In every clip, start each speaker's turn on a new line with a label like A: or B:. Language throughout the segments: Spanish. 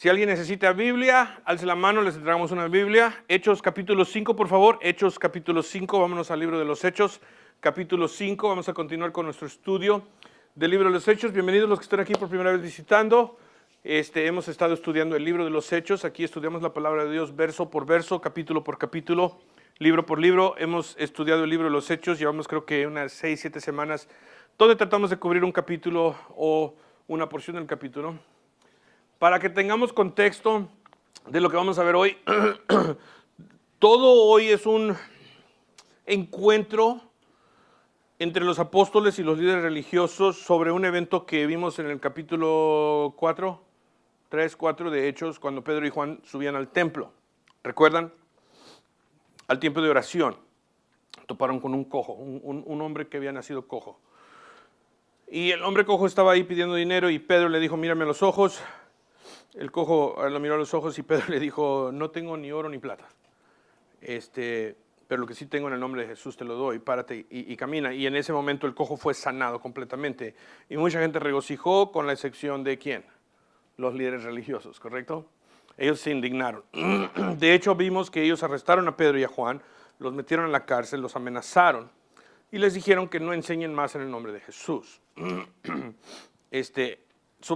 A: Si alguien necesita Biblia, alce la mano, les entregamos una Biblia. Hechos capítulo 5, por favor. Hechos capítulo 5, vámonos al libro de los Hechos. Capítulo 5, vamos a continuar con nuestro estudio del libro de los Hechos. Bienvenidos los que están aquí por primera vez visitando. Hemos estado estudiando el libro de los Hechos. Aquí estudiamos la palabra de Dios verso por verso, capítulo por capítulo, libro por libro. Hemos estudiado el libro de los Hechos. Llevamos creo que unas 6, 7 semanas donde tratamos de cubrir un capítulo o una porción del capítulo. Para que tengamos contexto de lo que vamos a ver hoy, todo hoy es un encuentro entre los apóstoles y los líderes religiosos sobre un evento que vimos en el capítulo 3, 4 de Hechos, cuando Pedro y Juan subían al templo. ¿Recuerdan? Al tiempo de oración. Toparon con un cojo, un hombre que había nacido cojo. Y el hombre cojo estaba ahí pidiendo dinero y Pedro le dijo, mírame a los ojos. El cojo lo miró a los ojos y Pedro le dijo, no tengo ni oro ni plata, pero lo que sí tengo en el nombre de Jesús te lo doy, párate y camina. Y en ese momento el cojo fue sanado completamente. Y mucha gente regocijó, con la excepción de ¿quién? Los líderes religiosos, ¿correcto? Ellos se indignaron. De hecho, vimos que ellos arrestaron a Pedro y a Juan, los metieron en la cárcel, los amenazaron y les dijeron que no enseñen más en el nombre de Jesús.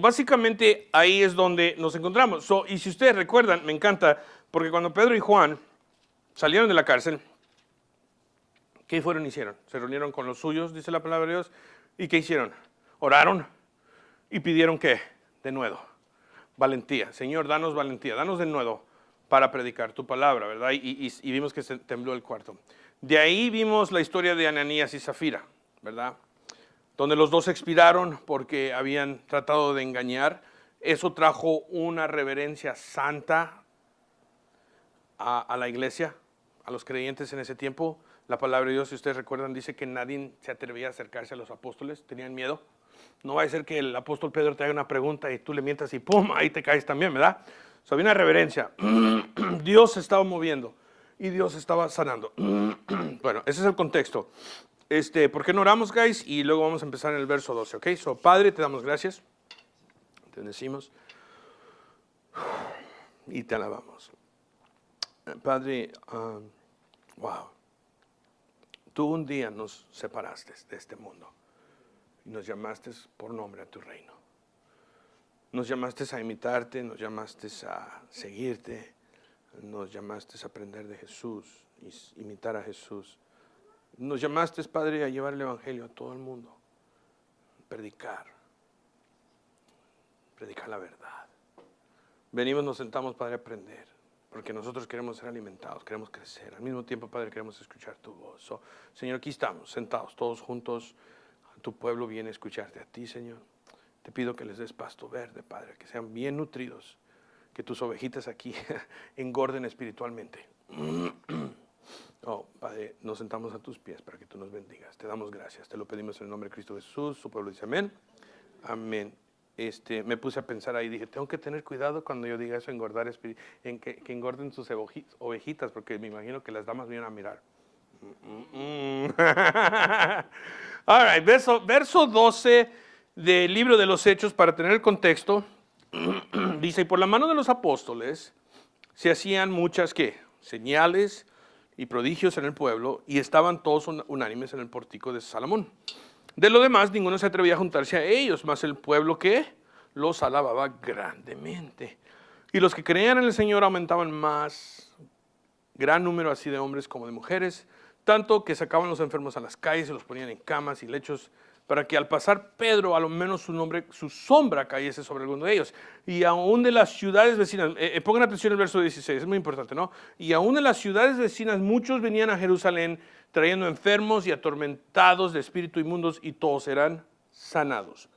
A: Básicamente ahí es donde nos encontramos. Y si ustedes recuerdan, me encanta, porque cuando Pedro y Juan salieron de la cárcel, ¿qué hicieron? Se reunieron con los suyos, dice la palabra de Dios, ¿y qué hicieron? Oraron y pidieron ¿qué? De nuevo, valentía. Señor, danos valentía, danos de nuevo para predicar tu palabra, ¿verdad? Y vimos que se tembló el cuarto. De ahí vimos la historia de Ananías y Zafira, ¿verdad? Donde los dos expiraron porque habían tratado de engañar. Eso trajo una reverencia santa a la iglesia, a los creyentes en ese tiempo. La palabra de Dios, si ustedes recuerdan, dice que nadie se atrevía a acercarse a los apóstoles, tenían miedo. No va a ser que el apóstol Pedro te haga una pregunta y tú le mientas y ¡pum! Ahí te caes también, ¿verdad? Había una reverencia. Dios se estaba moviendo y Dios estaba sanando. Bueno, ese es el contexto. ¿Por qué no oramos, guys? Y luego vamos a empezar en el verso 12, ¿ok? Padre, te damos gracias, te bendecimos y te alabamos. Padre, wow, tú un día nos separaste de este mundo y nos llamaste por nombre a tu reino. Nos llamaste a imitarte, nos llamaste a seguirte, nos llamaste a aprender de Jesús, imitar a Jesús. Nos llamaste, Padre, a llevar el Evangelio a todo el mundo, predicar la verdad. Venimos, nos sentamos, Padre, a aprender, porque nosotros queremos ser alimentados, queremos crecer. Al mismo tiempo, Padre, queremos escuchar tu voz. Señor, aquí estamos, sentados todos juntos. Tu pueblo viene a escucharte a ti, Señor. Te pido que les des pasto verde, Padre, que sean bien nutridos, que tus ovejitas aquí engorden espiritualmente. Padre, nos sentamos a tus pies para que tú nos bendigas. Te damos gracias. Te lo pedimos en el nombre de Cristo Jesús. Su pueblo dice amén. Amén. Me puse a pensar ahí, dije, tengo que tener cuidado cuando yo diga eso, engordar, en que engorden sus ovejitas, porque me imagino que las damas vienen a mirar. All right, verso 12 del libro de los Hechos, para tener el contexto, dice, y por la mano de los apóstoles se hacían muchas, ¿qué? Señales y prodigios en el pueblo, y estaban todos unánimes en el pórtico de Salomón. De lo demás, ninguno se atrevía a juntarse a ellos, mas el pueblo que los alababa grandemente. Y los que creían en el Señor aumentaban más, gran número así de hombres como de mujeres, tanto que sacaban los enfermos a las calles y los ponían en camas y lechos, para que al pasar Pedro, a lo menos su sombra cayese sobre alguno de ellos. Y aún de las ciudades vecinas, pongan atención al verso 16, es muy importante, ¿no? Y aún de las ciudades vecinas muchos venían a Jerusalén trayendo enfermos y atormentados de espíritu inmundos, y todos eran sanados.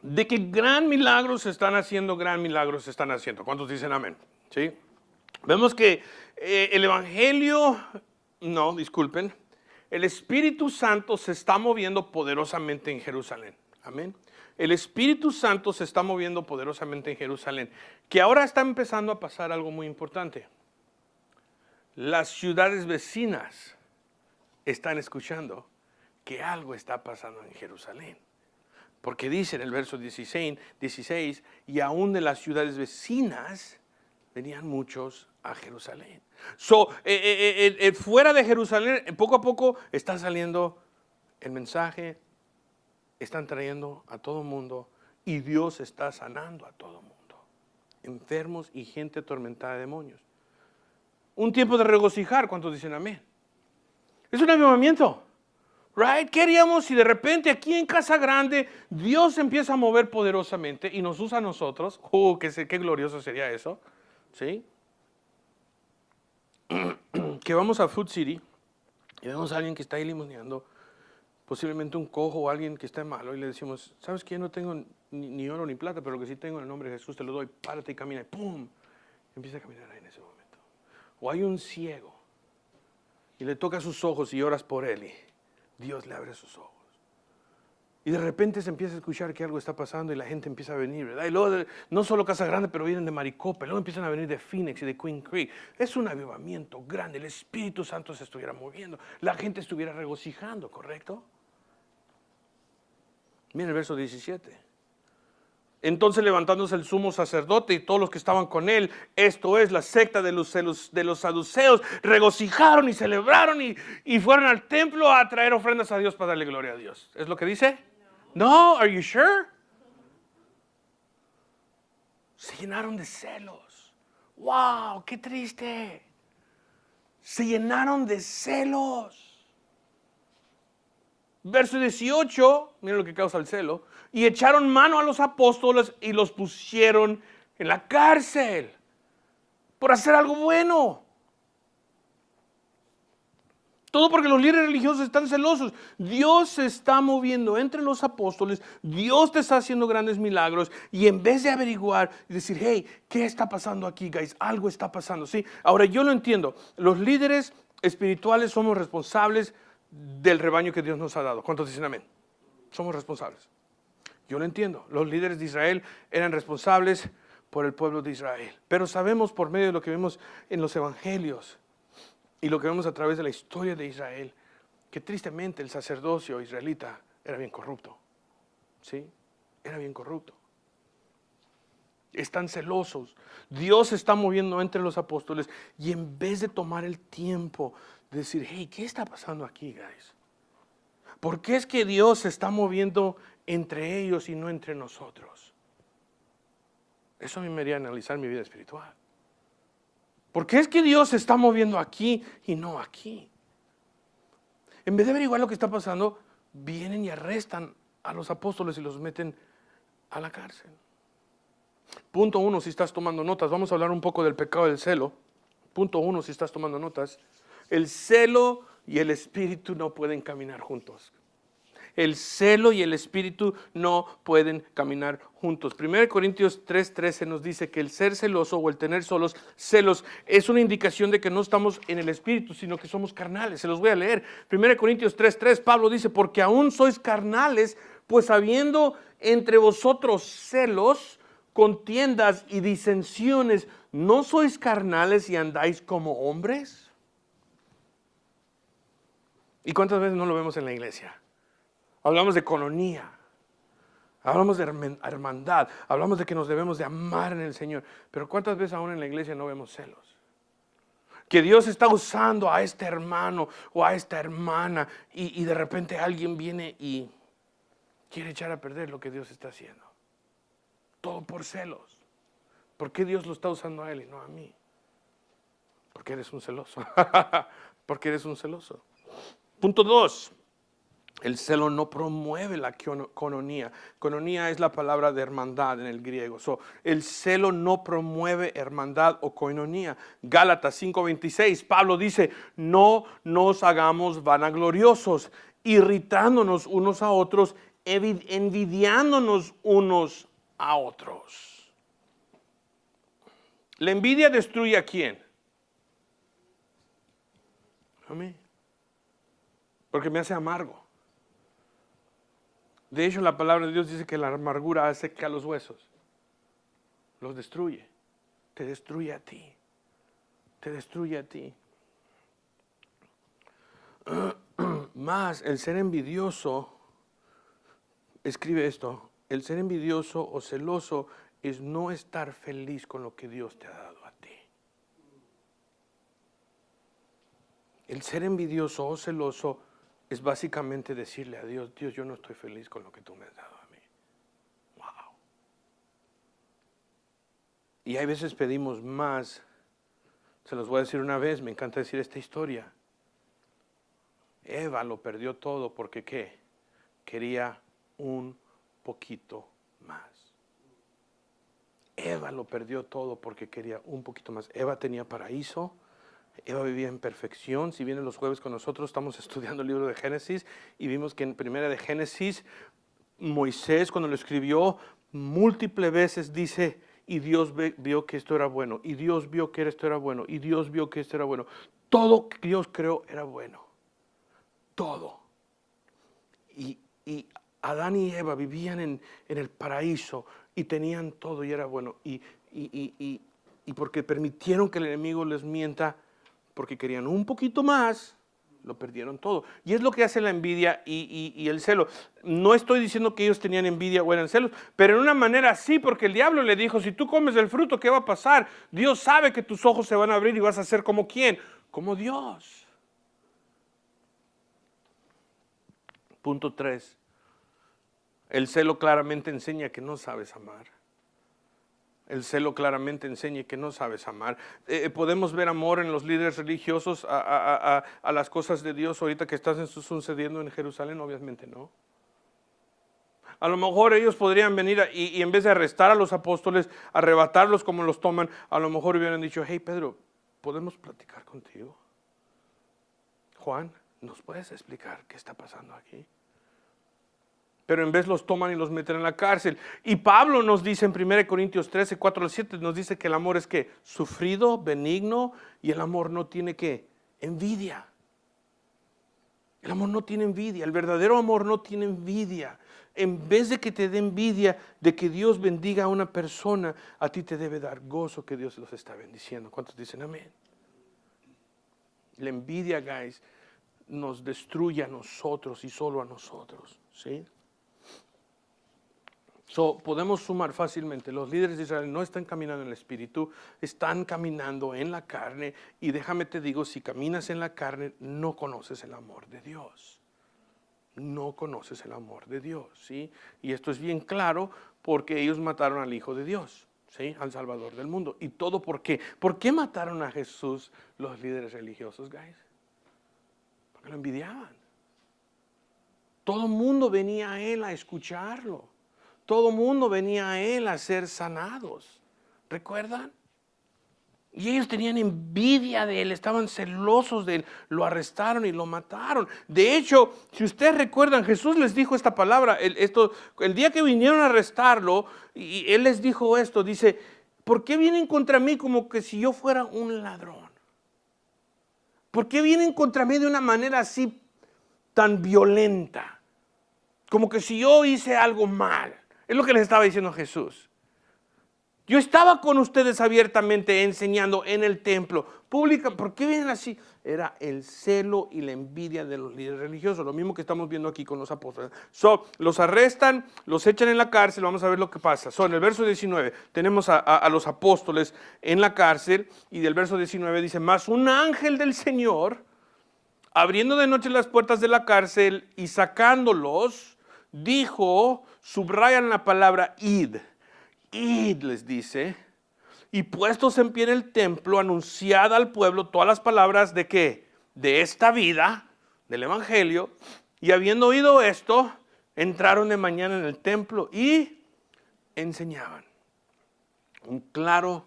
A: De que gran milagros se están haciendo, gran milagros se están haciendo. ¿Cuántos dicen amén? ¿Sí? Vemos que el Espíritu Santo se está moviendo poderosamente en Jerusalén. Amén. El Espíritu Santo se está moviendo poderosamente en Jerusalén. Que ahora está empezando a pasar algo muy importante. Las ciudades vecinas están escuchando que algo está pasando en Jerusalén. Porque dice en el verso 16, y aún de las ciudades vecinas venían muchos a Jerusalén. Fuera de Jerusalén, poco a poco está saliendo el mensaje, están trayendo a todo mundo y Dios está sanando a todo mundo. Enfermos y gente atormentada de demonios. Un tiempo de regocijar, ¿cuántos dicen amén? Es un avivamiento. Right? ¿Qué haríamos si de repente aquí en Casa Grande Dios empieza a mover poderosamente y nos usa a nosotros? Qué glorioso sería eso. ¿Sí? Que vamos a Food City y vemos a alguien que está ahí limoneando, posiblemente un cojo o alguien que está malo, y le decimos, ¿sabes qué? No tengo ni oro ni plata, pero lo que sí tengo en el nombre de Jesús te lo doy, párate y camina, y ¡pum! Empieza a caminar ahí en ese momento. O hay un ciego y le toca sus ojos y oras por él y Dios le abre sus ojos. Y de repente se empieza a escuchar que algo está pasando y la gente empieza a venir, ¿verdad? Y luego, no solo Casa Grande, pero vienen de Maricopa, luego empiezan a venir de Phoenix y de Queen Creek. Es un avivamiento grande, el Espíritu Santo se estuviera moviendo, la gente estuviera regocijando, ¿correcto? Miren el verso 17. Entonces levantándose el sumo sacerdote y todos los que estaban con él, esto es la secta de los saduceos, regocijaron y celebraron y fueron al templo a traer ofrendas a Dios para darle gloria a Dios. ¿Es lo que dice? No, are you sure? Se llenaron de celos. ¡Wow! ¡Qué triste! Se llenaron de celos. Verso 18, miren lo que causa el celo. Y echaron mano a los apóstoles y los pusieron en la cárcel por hacer algo bueno. Todo porque los líderes religiosos están celosos. Dios se está moviendo entre los apóstoles. Dios te está haciendo grandes milagros. Y en vez de averiguar y decir, hey, ¿qué está pasando aquí, guys? Algo está pasando, ¿sí? Ahora, yo lo entiendo. Los líderes espirituales somos responsables del rebaño que Dios nos ha dado. ¿Cuántos dicen amén? Somos responsables. Yo lo entiendo. Los líderes de Israel eran responsables por el pueblo de Israel. Pero sabemos por medio de lo que vemos en los evangelios y lo que vemos a través de la historia de Israel, que tristemente el sacerdocio israelita era bien corrupto. ¿Sí? Era bien corrupto. Están celosos. Dios se está moviendo entre los apóstoles y en vez de tomar el tiempo de decir, hey, ¿qué está pasando aquí, guys? ¿Por qué es que Dios se está moviendo entre ellos y no entre nosotros? Eso a mí me haría analizar mi vida espiritual. ¿Por qué es que Dios se está moviendo aquí y no aquí? En vez de averiguar lo que está pasando, vienen y arrestan a los apóstoles y los meten a la cárcel. Punto 1, si estás tomando notas, vamos a hablar un poco del pecado del celo. Punto 1, si estás tomando notas. El celo y el espíritu no pueden caminar juntos. El celo y el espíritu no pueden caminar juntos. 1 Corintios 3:13 nos dice que el ser celoso o el tener celos es una indicación de que no estamos en el espíritu, sino que somos carnales. Se los voy a leer. 1 Corintios 3:3, Pablo dice, porque aún sois carnales, pues habiendo entre vosotros celos, contiendas y disensiones, ¿no sois carnales y andáis como hombres? ¿Y cuántas veces no lo vemos en la iglesia? Hablamos de coinonía, hablamos de hermandad, hablamos de que nos debemos de amar en el Señor. Pero ¿cuántas veces aún en la iglesia no vemos celos? Que Dios está usando a este hermano o a esta hermana y de repente alguien viene y quiere echar a perder lo que Dios está haciendo. Todo por celos. ¿Por qué Dios lo está usando a él y no a mí? Porque eres un celoso. Porque eres un celoso. Punto 2. El celo no promueve la coinonía. Coinonía es la palabra de hermandad en el griego. El celo no promueve hermandad o coinonía. Gálatas 5:26, Pablo dice, no nos hagamos vanagloriosos, irritándonos unos a otros, envidiándonos unos a otros. ¿La envidia destruye a quién? A mí. Porque me hace amargo. De hecho, la palabra de Dios dice que la amargura seca los huesos. Los destruye. Te destruye a ti. Te destruye a ti. Más, el ser envidioso escribe esto: el ser envidioso o celoso es no estar feliz con lo que Dios te ha dado a ti. El ser envidioso o celoso es básicamente decirle a Dios: Dios, yo no estoy feliz con lo que tú me has dado a mí. Wow. Y hay veces pedimos más. Se los voy a decir una vez, me encanta decir esta historia. Eva lo perdió todo porque ¿qué? Quería un poquito más. Eva lo perdió todo porque quería un poquito más. Eva tenía paraíso. Eva vivía en perfección. Si vienen los jueves con nosotros, estamos estudiando el libro de Génesis y vimos que en primera de Génesis, Moisés cuando lo escribió, múltiples veces dice: y Dios vio que esto era bueno, y Dios vio que esto era bueno, y Dios vio que esto era bueno. Todo que Dios creó era bueno. Todo. Y Adán y Eva vivían en el paraíso y tenían todo y era bueno. Y porque permitieron que el enemigo les mienta, porque querían un poquito más, lo perdieron todo. Y es lo que hace la envidia y el celo. No estoy diciendo que ellos tenían envidia o eran celos, pero en una manera sí, porque el diablo le dijo: si tú comes el fruto, ¿qué va a pasar? Dios sabe que tus ojos se van a abrir y vas a ser como ¿quién? Como Dios. Punto 3. El celo claramente enseña que no sabes amar. El celo claramente enseña que no sabes amar. Podemos ver amor en los líderes religiosos a las cosas de Dios ahorita que están sucediendo en Jerusalén. Obviamente no. A lo mejor ellos podrían venir y en vez de arrestar a los apóstoles, arrebatarlos como los toman, a lo mejor hubieran dicho: hey Pedro, ¿podemos platicar contigo? Juan, ¿nos puedes explicar qué está pasando aquí? Pero en vez los toman y los meten en la cárcel. Y Pablo nos dice en 1 Corintios 13, 4 al 7, nos dice que el amor es ¿qué? Sufrido, benigno, y el amor no tiene ¿qué? Envidia. El amor no tiene envidia, el verdadero amor no tiene envidia. En vez de que te dé envidia de que Dios bendiga a una persona, a ti te debe dar gozo que Dios los está bendiciendo. ¿Cuántos dicen amén? La envidia, guys, nos destruye a nosotros y solo a nosotros, ¿sí? Podemos sumar fácilmente: los líderes de Israel no están caminando en el Espíritu, están caminando en la carne. Y déjame te digo, si caminas en la carne, no conoces el amor de Dios. No conoces el amor de Dios, ¿sí? Y esto es bien claro porque ellos mataron al Hijo de Dios, ¿sí? Al Salvador del mundo. ¿Y todo por qué? ¿Por qué mataron a Jesús los líderes religiosos, guys? Porque lo envidiaban. Todo el mundo venía a él a escucharlo. Todo el mundo venía a él a ser sanados. ¿Recuerdan? Y ellos tenían envidia de él, estaban celosos de él, lo arrestaron y lo mataron. De hecho, si ustedes recuerdan, Jesús les dijo esta palabra, el día que vinieron a arrestarlo, y él les dijo esto, dice: ¿por qué vienen contra mí como que si yo fuera un ladrón? ¿Por qué vienen contra mí de una manera así tan violenta? Como que si yo hice algo mal. Es lo que les estaba diciendo Jesús. Yo estaba con ustedes abiertamente enseñando en el templo público. ¿Por qué vienen así? Era el celo y la envidia de los líderes religiosos. Lo mismo que estamos viendo aquí con los apóstoles. Los arrestan, los echan en la cárcel. Vamos a ver lo que pasa. En el verso 19 tenemos a los apóstoles en la cárcel. Y del verso 19 dice: mas un ángel del Señor, abriendo de noche las puertas de la cárcel y sacándolos, dijo, subrayan la palabra id. Id, les dice, y puestos en pie en el templo, anunciad al pueblo todas las palabras de ¿qué? De esta vida, del evangelio. Y habiendo oído esto, entraron de mañana en el templo y enseñaban. Un claro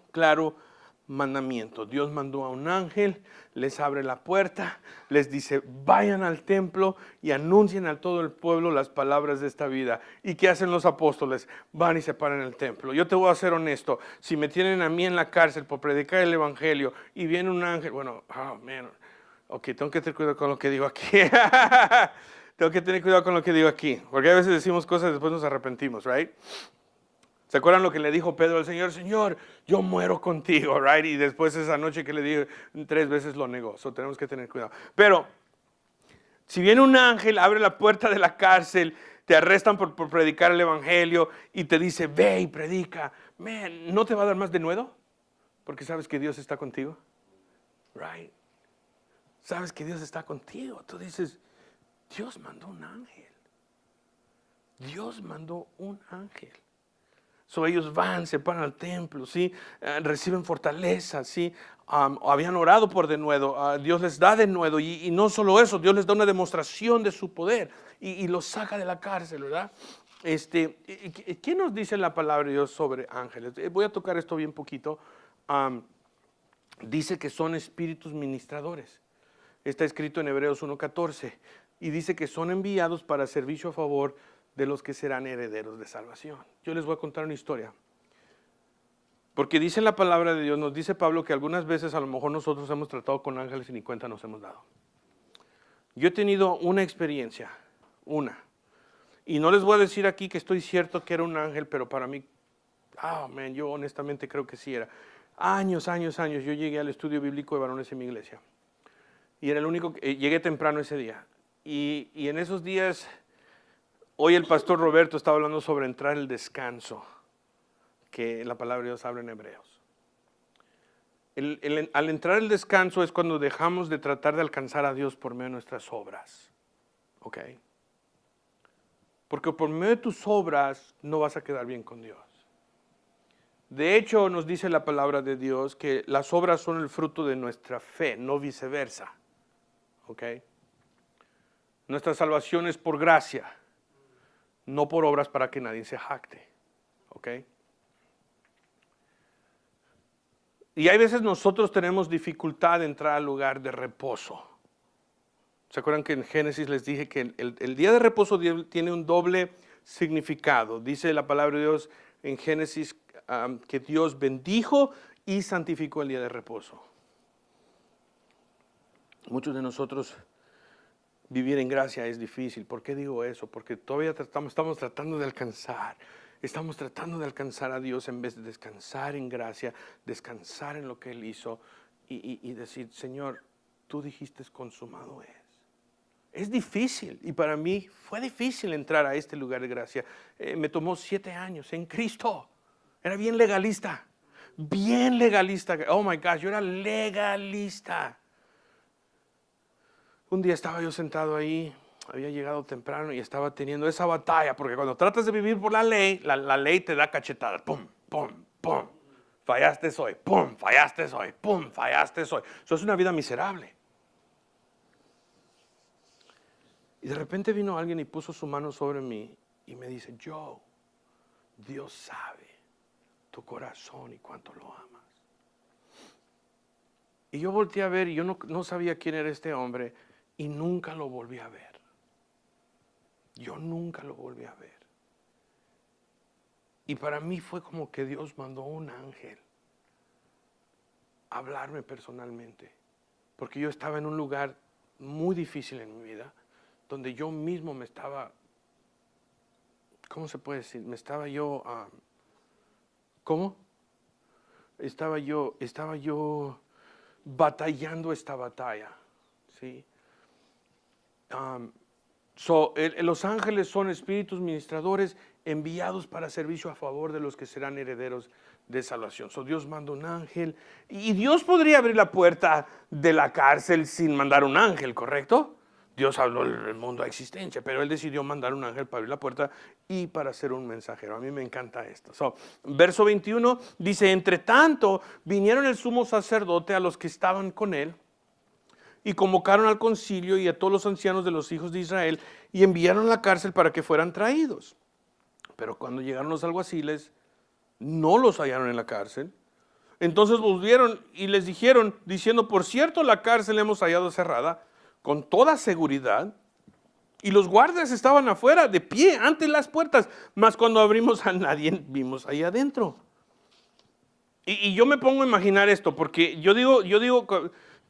A: mandamiento. Dios mandó a un ángel, les abre la puerta, les dice: vayan al templo y anuncien a todo el pueblo las palabras de esta vida. ¿Y qué hacen los apóstoles? Van y se paran en el templo. Yo te voy a ser honesto: si me tienen a mí en la cárcel por predicar el evangelio y viene un ángel, tengo que tener cuidado con lo que digo aquí. Tengo que tener cuidado con lo que digo aquí, porque a veces decimos cosas y después nos arrepentimos, right? ¿Se acuerdan lo que le dijo Pedro al Señor? Señor, yo muero contigo, right? Y después esa noche que le dije 3 veces lo negó. Tenemos que tener cuidado. Pero si viene un ángel, abre la puerta de la cárcel, te arrestan por predicar el evangelio y te dice, ve y predica. Man, ¿no te va a dar más denuedo? Porque sabes que Dios está contigo. Right. Sabes que Dios está contigo. Tú dices, Dios mandó un ángel. Dios mandó un ángel. So, ellos van, se paran al templo, ¿sí? Reciben fortaleza, ¿sí? Habían orado por denuedo, Dios les da denuedo y no solo eso, Dios les da una demostración de su poder y los saca de la cárcel, ¿verdad? ¿Qué nos dice la palabra de Dios sobre ángeles? Voy a tocar esto bien poquito. Dice que son espíritus ministradores. Está escrito en Hebreos 1:14 y dice que son enviados para servicio a favor de los que serán herederos de salvación. Yo les voy a contar una historia. Porque dice la palabra de Dios, nos dice Pablo que algunas veces a lo mejor nosotros hemos tratado con ángeles y ni cuenta nos hemos dado. Yo he tenido una experiencia, y no les voy a decir aquí que estoy cierto que era un ángel, pero para mí, yo honestamente creo que sí era. Años, yo llegué al estudio bíblico de varones en mi iglesia. Y era el único, llegué temprano ese día. Y en esos días, hoy el pastor Roberto estaba hablando sobre entrar el descanso, que la palabra de Dios habla en Hebreos. Al entrar el descanso es cuando dejamos de tratar de alcanzar a Dios por medio de nuestras obras. ¿Ok? Porque por medio de tus obras no vas a quedar bien con Dios. De hecho, nos dice la palabra de Dios que las obras son el fruto de nuestra fe, no viceversa. ¿Ok? Nuestra salvación es por gracia, no por obras para que nadie se jacte. ¿Ok? Y hay veces nosotros tenemos dificultad de entrar al lugar de reposo. ¿Se acuerdan que en Génesis les dije que el día de reposo tiene un doble significado? Dice la palabra de Dios en Génesis que Dios bendijo y santificó el día de reposo. Muchos de nosotros vivir en gracia es difícil. ¿Por qué digo eso? Porque todavía estamos tratando de alcanzar. Estamos tratando de alcanzar a Dios en vez de descansar en gracia, descansar en lo que Él hizo y decir, Señor, tú dijiste consumado es. Es difícil y para mí fue difícil entrar a este lugar de gracia. Me tomó 7 años en Cristo. Era bien legalista. Oh my gosh, yo era legalista. Un día estaba yo sentado ahí, había llegado temprano y estaba teniendo esa batalla, porque cuando tratas de vivir por la ley, la ley te da cachetadas, pum, pum, pum, fallaste hoy, pum, fallaste hoy, pum, fallaste hoy. Eso es una vida miserable. Y de repente vino alguien y puso su mano sobre mí y me dice, Joe, Dios sabe tu corazón y cuánto lo amas. Y yo volteé a ver y yo no sabía quién era este hombre y nunca lo volví a ver. Yo nunca lo volví a ver. Y para mí fue como que Dios mandó un ángel a hablarme personalmente. Porque yo estaba en un lugar muy difícil en mi vida, donde yo mismo me estaba, ¿cómo se puede decir? Me estaba yo, ¿cómo? Estaba yo batallando esta batalla, ¿sí? Los ángeles son espíritus ministradores enviados para servicio a favor de los que serán herederos de salvación. Dios manda un ángel y Dios podría abrir la puerta de la cárcel sin mandar un ángel, ¿correcto? Dios habló del mundo a existencia, pero Él decidió mandar un ángel para abrir la puerta y para ser un mensajero. A mí me encanta esto. Verso 21 dice, entre tanto vinieron el sumo sacerdote a los que estaban con él y convocaron al concilio y a todos los ancianos de los hijos de Israel y enviaron a la cárcel para que fueran traídos. Pero cuando llegaron los alguaciles, no los hallaron en la cárcel. Entonces volvieron y les dijeron, diciendo, por cierto, la cárcel hemos hallado cerrada con toda seguridad, y los guardias estaban afuera, de pie, ante las puertas, mas cuando abrimos a nadie vimos ahí adentro. Y yo me pongo a imaginar esto, porque yo digo,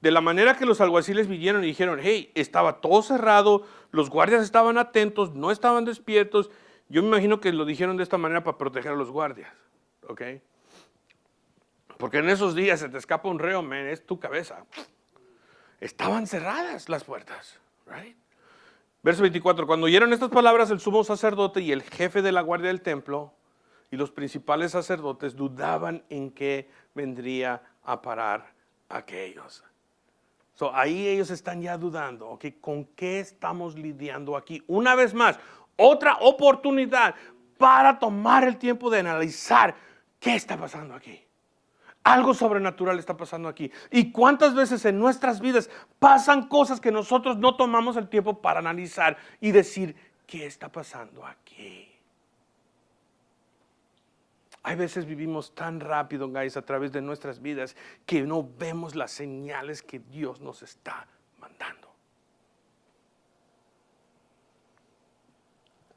A: de la manera que los alguaciles vinieron y dijeron, hey, estaba todo cerrado, los guardias estaban atentos, no estaban despiertos, yo me imagino que lo dijeron de esta manera para proteger a los guardias, ¿ok? Porque en esos días se te escapa un reo, es tu cabeza. Estaban cerradas las puertas, right? Verso 24, cuando oyeron estas palabras, el sumo sacerdote y el jefe de la guardia del templo y los principales sacerdotes dudaban en qué vendría a parar aquellos. Ahí ellos están ya dudando, ¿okay? ¿Con qué estamos lidiando aquí? Una vez más, otra oportunidad para tomar el tiempo de analizar qué está pasando aquí. Algo sobrenatural está pasando aquí. ¿Y cuántas veces en nuestras vidas pasan cosas que nosotros no tomamos el tiempo para analizar y decir, ¿qué está pasando aquí? Hay veces vivimos tan rápido, guys, a través de nuestras vidas que no vemos las señales que Dios nos está mandando.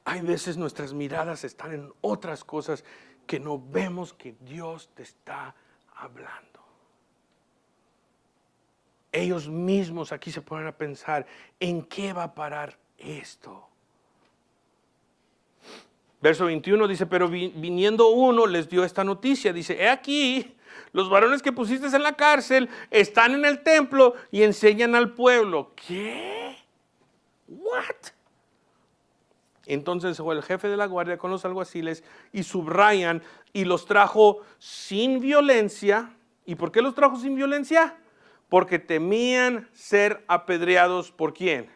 A: Hay veces nuestras miradas están en otras cosas que no vemos que Dios te está hablando. Ellos mismos aquí se ponen a pensar, ¿en qué va a parar esto? Verso 21 dice, pero viniendo uno les dio esta noticia. Dice, he aquí, los varones que pusiste en la cárcel están en el templo y enseñan al pueblo. ¿Qué? ¿What? Entonces fue el jefe de la guardia con los alguaciles y subrayan y los trajo sin violencia. ¿Y por qué los trajo sin violencia? Porque temían ser apedreados ¿por quién?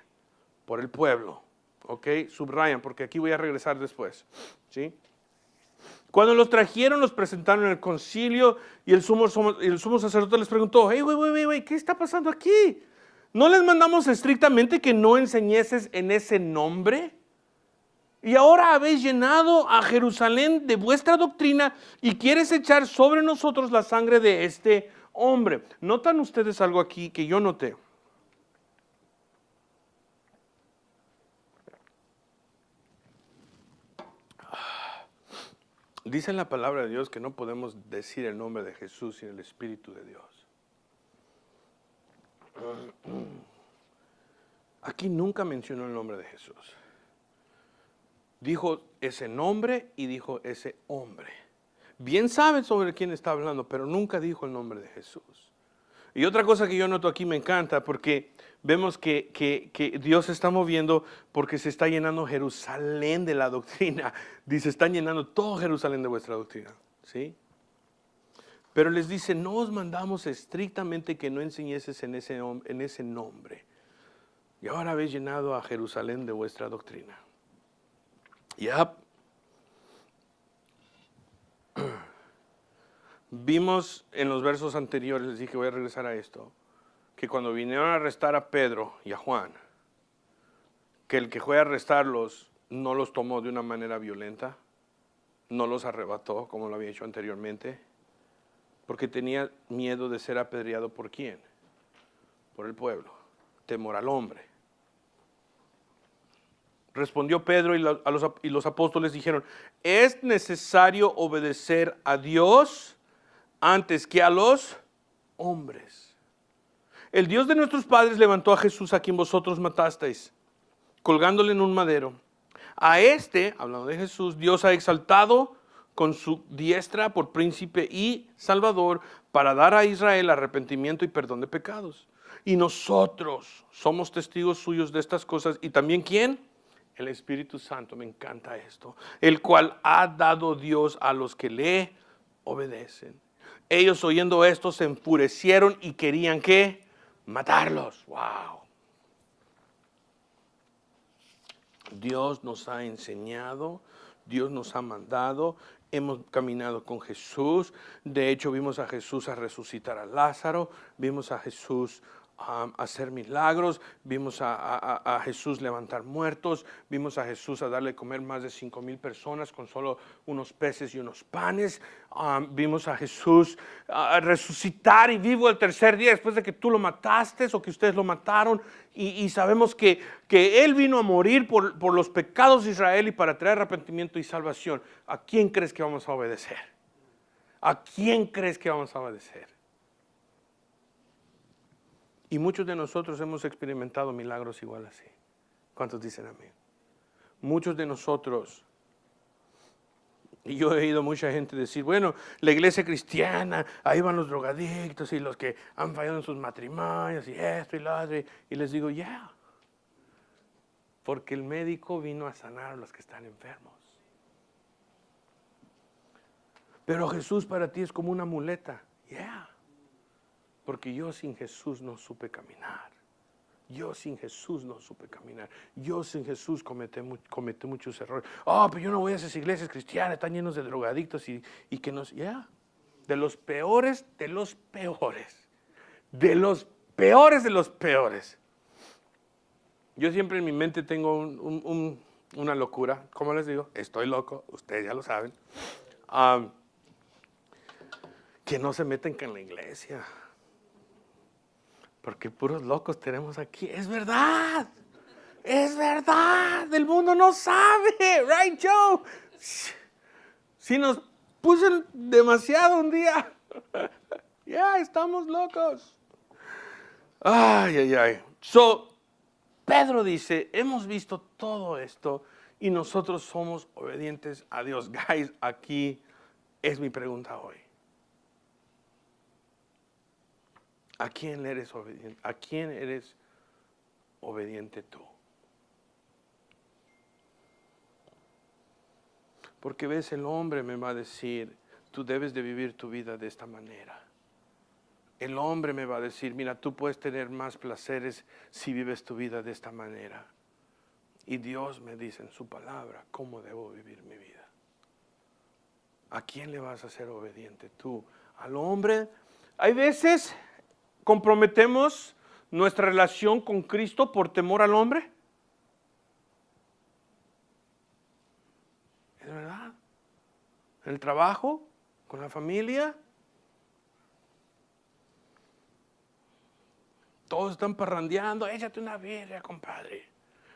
A: Por el pueblo. Ok, subrayan, porque aquí voy a regresar después. ¿Sí? Cuando los trajeron, los presentaron en el concilio y el sumo sacerdote les preguntó, hey, güey, ¿qué está pasando aquí? ¿No les mandamos estrictamente que no enseñeses en ese nombre? Y ahora habéis llenado a Jerusalén de vuestra doctrina y quieres echar sobre nosotros la sangre de este hombre. ¿Notan ustedes algo aquí que yo noté? Dice en la palabra de Dios que no podemos decir el nombre de Jesús sin el Espíritu de Dios. Aquí nunca mencionó el nombre de Jesús. Dijo ese nombre y dijo ese hombre. Bien sabe sobre quién está hablando, pero nunca dijo el nombre de Jesús. Y otra cosa que yo noto aquí me encanta porque vemos que Dios se está moviendo porque se está llenando Jerusalén de la doctrina. Dice, están llenando todo Jerusalén de vuestra doctrina. ¿Sí? Pero les dice, no os mandamos estrictamente que no enseñeses en ese nombre. Y ahora habéis llenado a Jerusalén de vuestra doctrina. Ya. Vimos en los versos anteriores, les dije, voy a regresar a esto, que cuando vinieron a arrestar a Pedro y a Juan, que el que fue a arrestarlos no los tomó de una manera violenta, no los arrebató como lo había hecho anteriormente, porque tenía miedo de ser apedreado ¿por quién? Por el pueblo, temor al hombre. Respondió Pedro y los apóstoles dijeron, es necesario obedecer a Dios antes que a los hombres. El Dios de nuestros padres levantó a Jesús a quien vosotros matasteis, colgándole en un madero. A este, hablando de Jesús, Dios ha exaltado con su diestra por príncipe y salvador para dar a Israel arrepentimiento y perdón de pecados. Y nosotros somos testigos suyos de estas cosas. ¿Y también quién? El Espíritu Santo, me encanta esto, el cual ha dado Dios a los que le obedecen. Ellos oyendo esto se enfurecieron y querían ¿qué? Matarlos. Wow. Dios nos ha enseñado, Dios nos ha mandado, hemos caminado con Jesús. De hecho, vimos a Jesús a resucitar a Lázaro, vimos a Jesús hacer milagros, vimos a Jesús levantar muertos, vimos a Jesús a darle comer más de 5,000 personas con solo unos peces y unos panes, vimos a Jesús a resucitar y vivo el tercer día después de que tú lo mataste o que ustedes lo mataron, y sabemos que Él vino a morir por los pecados de Israel y para traer arrepentimiento y salvación. ¿A quién crees que vamos a obedecer? ¿A quién crees que vamos a obedecer? Y muchos de nosotros hemos experimentado milagros igual así. ¿Cuántos dicen amén? Muchos de nosotros, y yo he oído mucha gente decir, bueno, la iglesia cristiana, ahí van los drogadictos y los que han fallado en sus matrimonios y esto y lo otro. Y les digo, yeah. Porque el médico vino a sanar a los que están enfermos. Pero Jesús para ti es como una muleta. Yeah. Porque yo sin Jesús no supe caminar. Yo sin Jesús no supe caminar. Yo sin Jesús cometí muchos errores. Oh, pero yo no voy a esas iglesias cristianas, están llenos de drogadictos y que no... Yeah. De los peores, de los peores. De los peores, de los peores. Yo siempre en mi mente tengo una locura. ¿Cómo les digo? Estoy loco, ustedes ya lo saben. Que no se meten con la iglesia. Porque puros locos tenemos aquí. Es verdad. Es verdad. El mundo no sabe. Right, Joe? Si nos puso demasiado un día. Ya, estamos locos. Ay, ay, ay. So, Pedro dice, hemos visto todo esto y nosotros somos obedientes a Dios. Guys, aquí es mi pregunta hoy. ¿A quién eres obediente? ¿A quién eres obediente tú? Porque ves, el hombre me va a decir, tú debes de vivir tu vida de esta manera. El hombre me va a decir, mira, tú puedes tener más placeres si vives tu vida de esta manera. Y Dios me dice en su palabra cómo debo vivir mi vida. ¿A quién le vas a ser obediente tú? ¿Al hombre? Hay veces comprometemos nuestra relación con Cristo por temor al hombre. ¿Es verdad? ¿En el trabajo? ¿Con la familia? Todos están parrandeando. Échate una birria, compadre.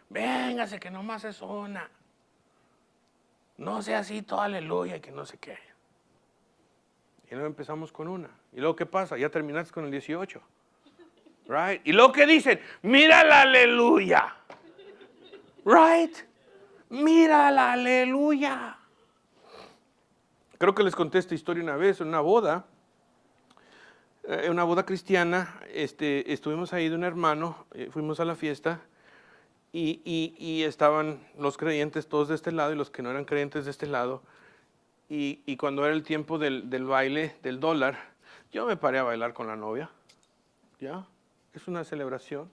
A: Véngase que nomás es una. No sea así todo aleluya y que no sé qué. Y luego empezamos con una. ¿Y luego qué pasa? Ya terminaste con el 18. Right? Y luego ¿qué dicen? Mira la aleluya. Right? Mira la aleluya. Creo que les conté esta historia una vez en una boda. En una boda cristiana. Estuvimos ahí de un hermano. Fuimos a la fiesta. Y estaban los creyentes todos de este lado y los que no eran creyentes de este lado. Y cuando era el tiempo del baile, del dólar, yo me paré a bailar con la novia. ¿Ya? Es una celebración.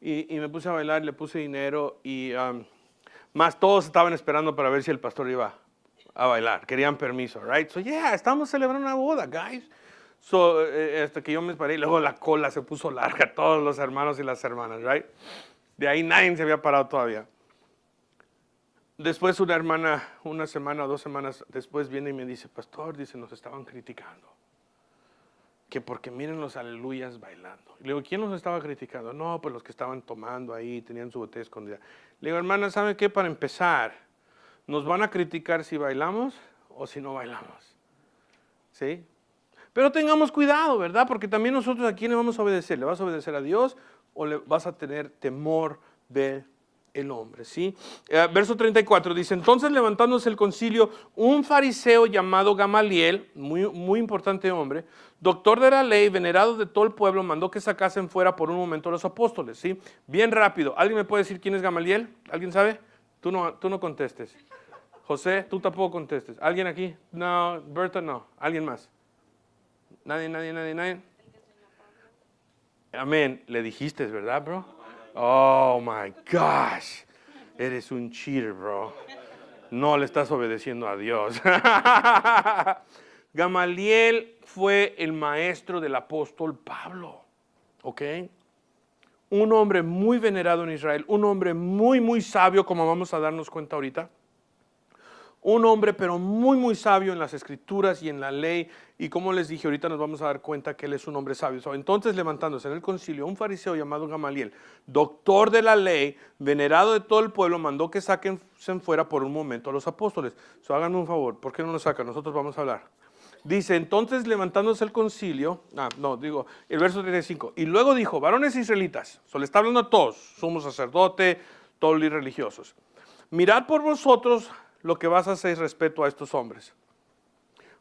A: Y me puse a bailar, le puse dinero y más todos estaban esperando para ver si el pastor iba a bailar. Querían permiso, right? So, yeah, estamos celebrando una boda, guys. So, hasta que yo me paré y luego la cola se puso larga, todos los hermanos y las hermanas, right? De ahí nadie se había parado todavía. Después una hermana, una semana o 2 semanas después viene y me dice, pastor, dice, nos estaban criticando. Que porque miren los aleluyas bailando. Le digo, ¿quién nos estaba criticando? No, pues los que estaban tomando ahí, tenían su botella escondida. Le digo, hermana, ¿sabe qué? Para empezar, nos van a criticar si bailamos o si no bailamos. ¿Sí? Pero tengamos cuidado, ¿verdad? Porque también nosotros, ¿a quién le vamos a obedecer? ¿Le vas a obedecer a Dios o le vas a tener temor de el hombre? ¿Sí? Verso 34 dice, entonces levantándose el concilio, un fariseo llamado Gamaliel, muy importante hombre, doctor de la ley, venerado de todo el pueblo, mandó que sacasen fuera por un momento a los apóstoles. ¿Sí? Bien rápido. ¿Alguien me puede decir quién es Gamaliel? ¿Alguien sabe? Tú no contestes. José, tú tampoco contestes. ¿Alguien aquí? No, Berta no. ¿Alguien más? Nadie. Amén. Le dijiste, ¿verdad, bro? Oh, my gosh. Eres un cheater, bro. No le estás obedeciendo a Dios. Gamaliel fue el maestro del apóstol Pablo. ¿Ok? Un hombre muy venerado en Israel. Un hombre muy sabio, como vamos a darnos cuenta ahorita. Un hombre, pero muy sabio en las escrituras y en la ley. Y como les dije, ahorita nos vamos a dar cuenta que él es un hombre sabio. Entonces, levantándose en el concilio, un fariseo llamado Gamaliel, doctor de la ley, venerado de todo el pueblo, mandó que saquen fuera por un momento a los apóstoles. Háganme un favor, ¿por qué no los sacan? Nosotros vamos a hablar. Dice, entonces levantándose el concilio, el verso 35, y luego dijo, varones israelitas, le está hablando a todos, sumo sacerdote, todos los religiosos, mirad por vosotros lo que vas a hacer respecto a estos hombres.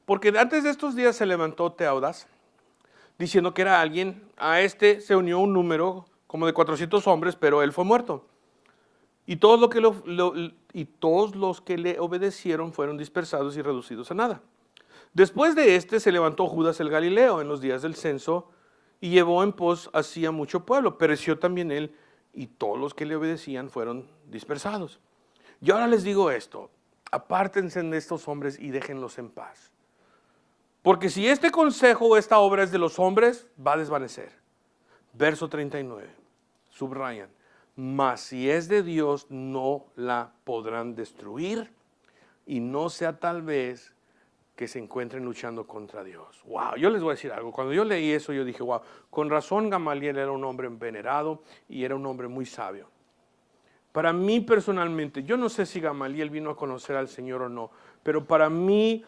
A: Porque antes de estos días se levantó Teudas, diciendo que era alguien, a este se unió un número como de 400 hombres, pero él fue muerto. Y y todos los que le obedecieron fueron dispersados y reducidos a nada. Después de este se levantó Judas el Galileo en los días del censo y llevó en pos así a mucho pueblo. Pereció también él y todos los que le obedecían fueron dispersados. Y ahora les digo esto, apártense de estos hombres y déjenlos en paz. Porque si este consejo o esta obra es de los hombres, va a desvanecer. Verso 39, subrayan. Mas si es de Dios, no la podrán destruir y no sea tal vez que se encuentren luchando contra Dios. Wow, yo les voy a decir algo. Cuando yo leí eso, yo dije, wow, con razón Gamaliel era un hombre venerado y era un hombre muy sabio. Para mí personalmente, yo no sé si Gamaliel vino a conocer al Señor o no, pero para mí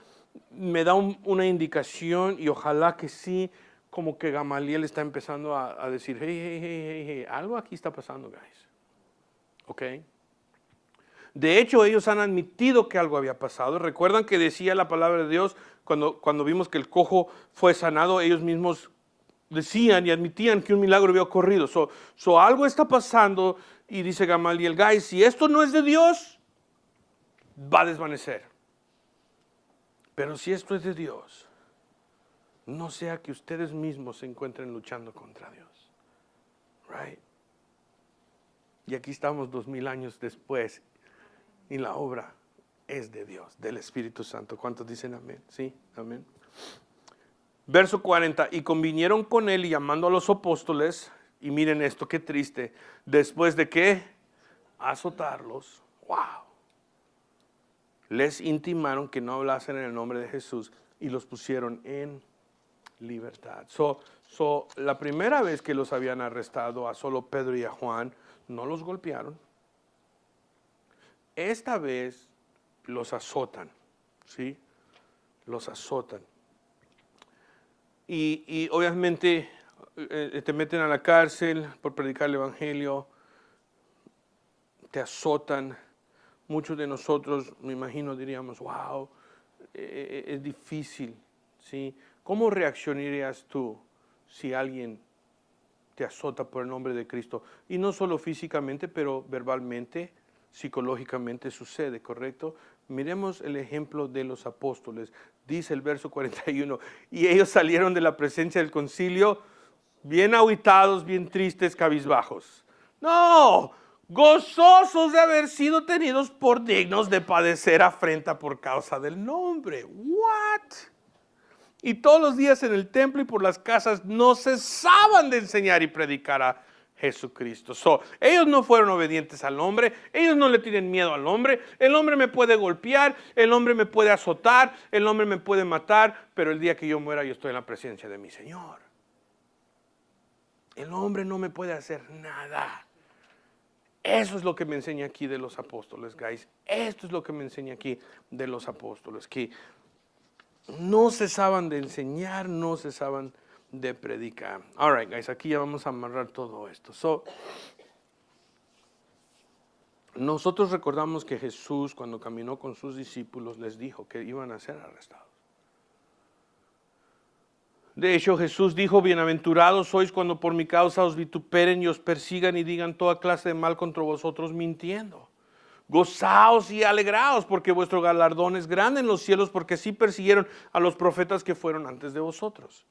A: me da una indicación y ojalá que sí, como que Gamaliel está empezando a decir, hey, algo aquí está pasando, guys. ¿Ok? De hecho, ellos han admitido que algo había pasado. Recuerdan que decía la palabra de Dios cuando vimos que el cojo fue sanado, ellos mismos decían y admitían que un milagro había ocurrido. So algo está pasando y dice Gamaliel, guys, si esto no es de Dios, va a desvanecer. Pero si esto es de Dios, no sea que ustedes mismos se encuentren luchando contra Dios. Right? Y aquí estamos 2000 años después y la obra es de Dios, del Espíritu Santo. ¿Cuántos dicen amén? Sí, amén. Verso 40, y convinieron con él y llamando a los apóstoles, y miren esto, qué triste, después de que azotarlos, wow, les intimaron que no hablasen en el nombre de Jesús y los pusieron en libertad. La primera vez que los habían arrestado a solo Pedro y a Juan, no los golpearon. Esta vez los azotan, ¿sí? Los azotan. Y obviamente te meten a la cárcel por predicar el evangelio, te azotan. Muchos de nosotros, me imagino, diríamos, wow, es difícil, ¿sí? ¿Cómo reaccionarías tú si alguien te azota por el nombre de Cristo? Y no solo físicamente, pero verbalmente, psicológicamente sucede, ¿correcto? Miremos el ejemplo de los apóstoles. Dice el verso 41, y ellos salieron de la presencia del concilio bien ahuitados, bien tristes, cabizbajos. No, gozosos de haber sido tenidos por dignos de padecer afrenta por causa del nombre. What? Y todos los días en el templo y por las casas no cesaban de enseñar y predicar a Jesucristo. Ellos no fueron obedientes al hombre, ellos no le tienen miedo al hombre. El hombre me puede golpear, el hombre me puede azotar, el hombre me puede matar, pero el día que yo muera yo estoy en la presencia de mi Señor. El hombre no me puede hacer nada. Eso es lo que me enseña aquí de los apóstoles, guys. Esto es lo que me enseña aquí de los apóstoles, que no cesaban de enseñar, no cesaban de predicar. All right, guys, aquí ya vamos a amarrar todo esto. Nosotros recordamos que Jesús, cuando caminó con sus discípulos, les dijo que iban a ser arrestados. De hecho, Jesús dijo, bienaventurados sois cuando por mi causa os vituperen y os persigan y digan toda clase de mal contra vosotros mintiendo. Gozaos y alegraos, porque vuestro galardón es grande en los cielos, porque así persiguieron a los profetas que fueron antes de vosotros.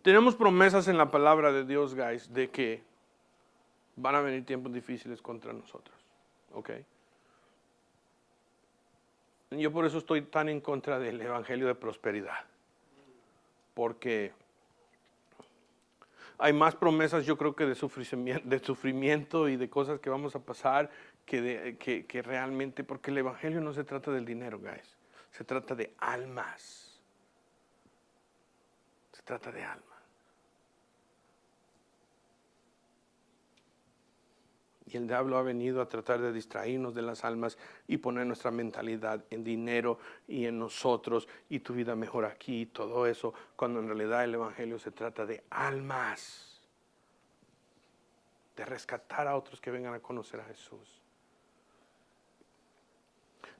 A: Tenemos promesas en la palabra de Dios, guys, de que van a venir tiempos difíciles contra nosotros. ¿Ok? Yo por eso estoy tan en contra del evangelio de prosperidad. Porque hay más promesas, yo creo que de sufrimiento y de cosas que vamos a pasar que realmente, porque el evangelio no se trata del dinero, guys. Se trata de almas. Se trata de almas. Y el diablo ha venido a tratar de distraernos de las almas y poner nuestra mentalidad en dinero y en nosotros y tu vida mejor aquí y todo eso, cuando en realidad el evangelio se trata de almas, de rescatar a otros que vengan a conocer a Jesús.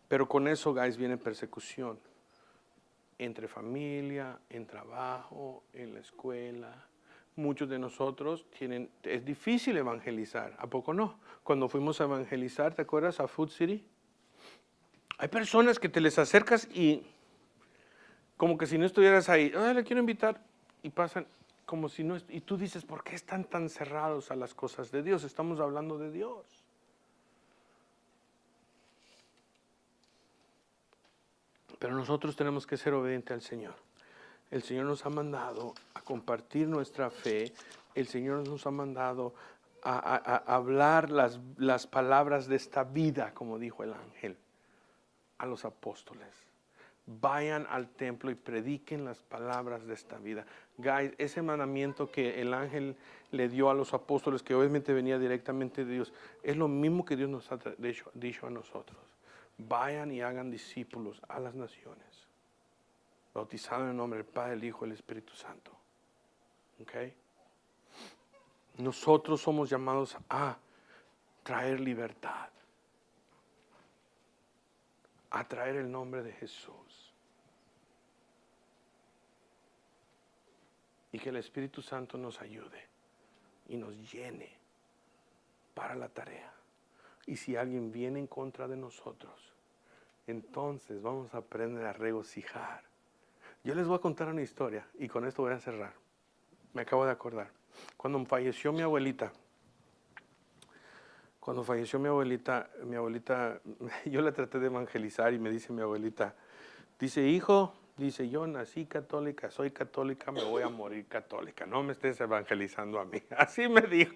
A: Pero con eso, guys, viene persecución entre familia, en trabajo, en la escuela. muchos de nosotros es difícil evangelizar, ¿a poco no? Cuando fuimos a evangelizar, ¿te acuerdas? A Food City. Hay personas que te les acercas y como que si no estuvieras ahí, le quiero invitar, y pasan como si no, y tú dices, ¿por qué están tan cerrados a las cosas de Dios? Estamos hablando de Dios. Pero nosotros tenemos que ser obedientes al Señor. El Señor nos ha mandado a compartir nuestra fe. El Señor nos ha mandado a hablar las palabras de esta vida, como dijo el ángel a los apóstoles. Vayan al templo y prediquen las palabras de esta vida. Guys, ese mandamiento que el ángel le dio a los apóstoles, que obviamente venía directamente de Dios, es lo mismo que Dios nos ha dicho a nosotros. Vayan y hagan discípulos a las naciones, bautizados en el nombre del Padre, el Hijo y el Espíritu Santo. ¿Okay? Nosotros somos llamados a traer libertad, a traer el nombre de Jesús. Y que el Espíritu Santo nos ayude y nos llene para la tarea. Y si alguien viene en contra de nosotros, entonces vamos a aprender a regocijar. Yo les voy a contar una historia y con esto voy a cerrar. Me acabo de acordar. Cuando falleció mi abuelita, yo la traté de evangelizar y me dice mi abuelita, dice, hijo, dice, yo nací católica, soy católica, me voy a morir católica, no me estés evangelizando a mí. Así me dijo.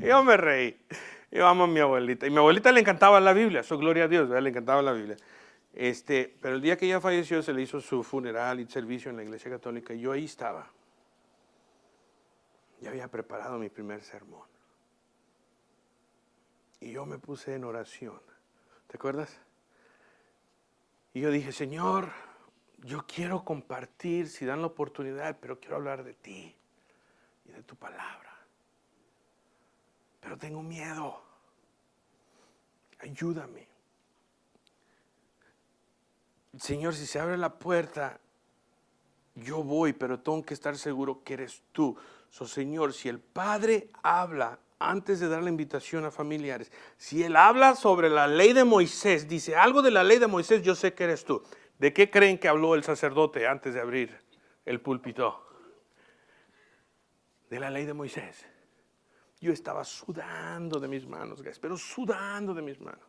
A: Yo me reí. Yo amo a mi abuelita. Y a mi abuelita le encantaba la Biblia, gloria a Dios, ¿verdad? Le encantaba la Biblia. Pero el día que ella falleció se le hizo su funeral y servicio en la iglesia católica y yo ahí estaba. Ya había preparado mi primer sermón. Y yo me puse en oración. ¿Te acuerdas? Y yo dije, Señor, yo quiero compartir, si dan la oportunidad, pero quiero hablar de ti y de tu palabra. Pero tengo miedo. Ayúdame. Señor, si se abre la puerta, yo voy, pero tengo que estar seguro que eres tú. Señor, si el Padre habla antes de dar la invitación a familiares, si Él habla sobre la ley de Moisés, dice algo de la ley de Moisés, yo sé que eres tú. ¿De qué creen que habló el sacerdote antes de abrir el púlpito? De la ley de Moisés. Yo estaba sudando de mis manos, guys, pero sudando de mis manos.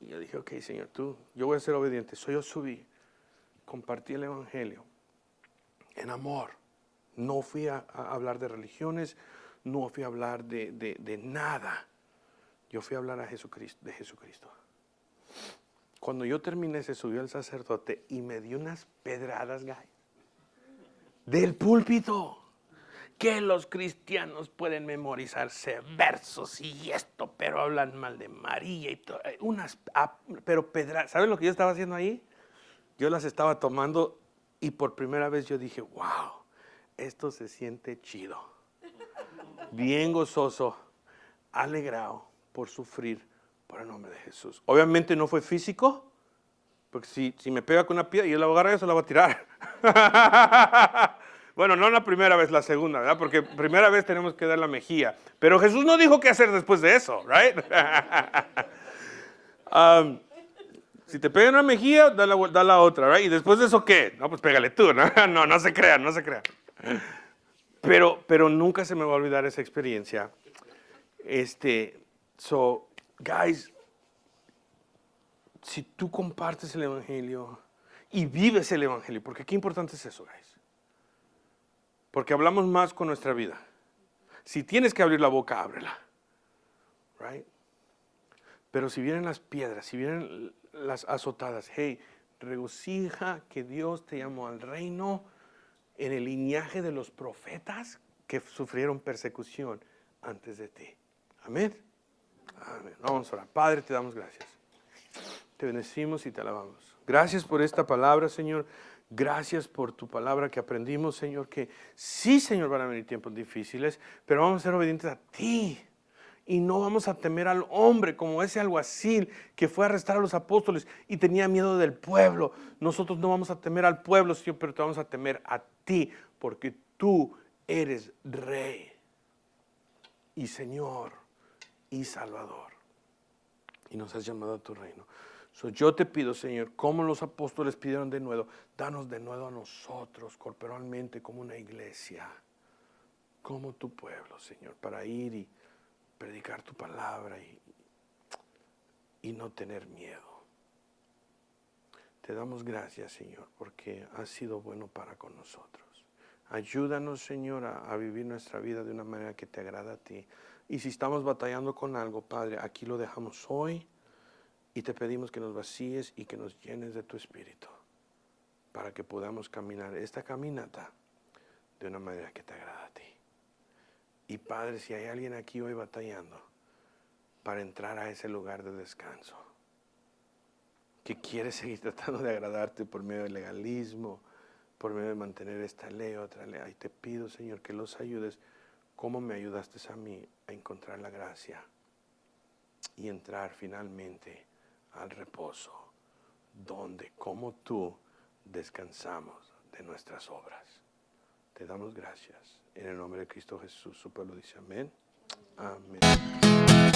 A: Y yo dije, ok, Señor, yo voy a ser obediente. Yo subí, compartí el evangelio en amor. No fui a hablar de religiones, no fui a hablar de nada. Yo fui a hablar de Jesucristo. Cuando yo terminé, se subió el sacerdote y me dio unas pedradas, guys, del púlpito. Que los cristianos pueden memorizarse versos y esto, pero hablan mal de María y todo. Pero pedradas. ¿Saben lo que yo estaba haciendo ahí? Yo las estaba tomando y por primera vez yo dije, wow, esto se siente chido. Bien gozoso, alegrado por sufrir por el nombre de Jesús. Obviamente no fue físico, porque si me pega con una piedra y yo la voy a agarrar, yo se la voy a tirar. Bueno, no la primera vez, la segunda, ¿verdad? Porque primera vez tenemos que dar la mejilla. Pero Jesús no dijo qué hacer después de eso, ¿right? Si te pegan una mejilla, da la otra, ¿right? Y después de eso, ¿qué? No, pues pégale tú, ¿no? No se crean. Pero nunca se me va a olvidar esa experiencia. Guys, si tú compartes el evangelio y vives el evangelio, porque qué importante es eso, guys. Porque hablamos más con nuestra vida. Si tienes que abrir la boca, ábrela. Right? Pero si vienen las piedras, si vienen las azotadas, hey, regocija que Dios te llamó al reino en el linaje de los profetas que sufrieron persecución antes de ti. Amén. Amén. Vamos a orar. Padre, te damos gracias. Te bendecimos y te alabamos. Gracias por esta palabra, Señor. Gracias por tu palabra que aprendimos, Señor, que sí, Señor, van a venir tiempos difíciles, pero vamos a ser obedientes a ti. Y no vamos a temer al hombre como ese alguacil que fue a arrestar a los apóstoles y tenía miedo del pueblo. Nosotros no vamos a temer al pueblo, Señor, pero te vamos a temer a ti, porque tú eres Rey y Señor y Salvador. Y nos has llamado a tu reino. Yo te pido, Señor, como los apóstoles pidieron de nuevo, danos de nuevo a nosotros corporalmente como una iglesia, como tu pueblo, Señor, para ir y predicar tu palabra y no tener miedo. Te damos gracias, Señor, porque has sido bueno para con nosotros. Ayúdanos, Señor, a vivir nuestra vida de una manera que te agrada a ti. Y si estamos batallando con algo, Padre, aquí lo dejamos hoy y te pedimos que nos vacíes y que nos llenes de tu Espíritu para que podamos caminar esta caminata de una manera que te agrada a ti. Y Padre, si hay alguien aquí hoy batallando para entrar a ese lugar de descanso, que quiere seguir tratando de agradarte por medio del legalismo, por medio de mantener esta ley, otra ley, ay, te pido, Señor, que los ayudes como me ayudaste a mí a encontrar la gracia y entrar finalmente al reposo, donde como tú descansamos de nuestras obras. Te damos gracias. En el nombre de Cristo Jesús, su pueblo dice amén. Amén.